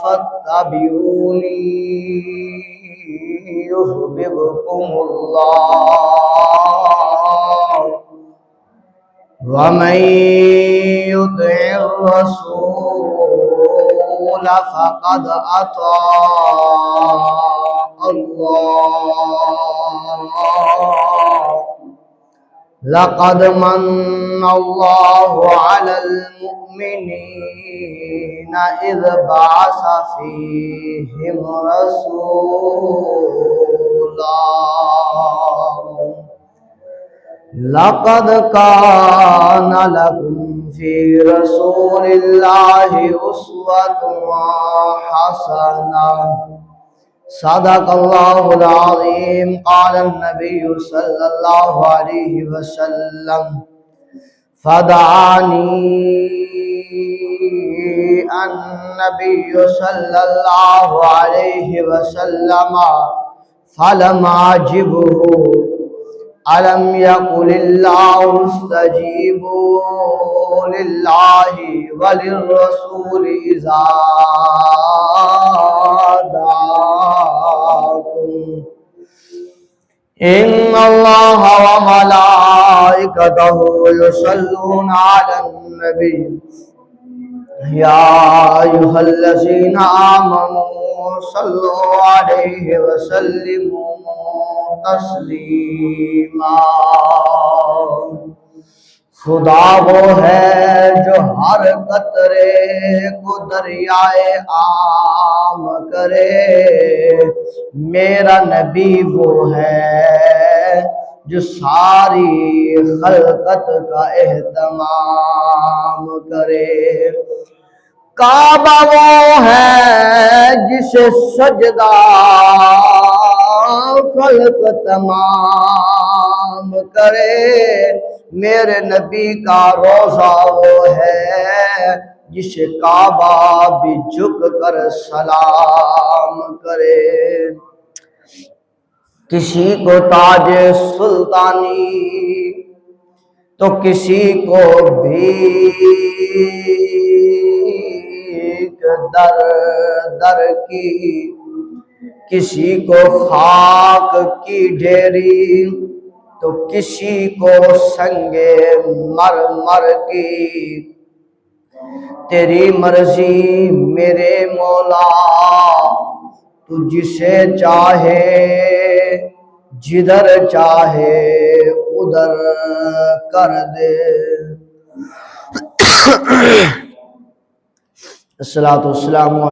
فاتبعوني يحببكم الله ومن يطع الرسول فقد أطاع الله لقد من الله على المؤمنين إذ بعث فيهم رسولا لقد كان لكم في رسول الله أسوة حسنة صدق الله العظيم قال النبي صلى الله عليه وسلم فدعاني النبي صلى الله عليه وسلم فلم أعجبه ألم يقل الله استجيبوا لله وللرسول إذا دعاكم إن الله وملائكته يصلون على النبي يا أيها الذين آمنوا صلوا عليه وسلموا تسلیما۔ خدا وہ ہے جو ہر قطرے کو دریائے عام کرے، میرا نبی وہ ہے جو ساری خلقت کا اہتمام کرے۔ کعبہ وہ ہے جسے سجدہ خلق تمام کرے، میرے نبی کا روضہ وہ ہے جسے کعبہ بھی جھک کر سلام کرے۔ کسی کو تاج سلطانی تو کسی کو بھیک در در کی، کسی کو خاک کی ڈھیری تو کسی کو سنگ مرمر کی، تیری مرضی میرے مولا تو جسے چاہے جدھر چاہے ادھر کر دے۔ الصلاۃ والسلام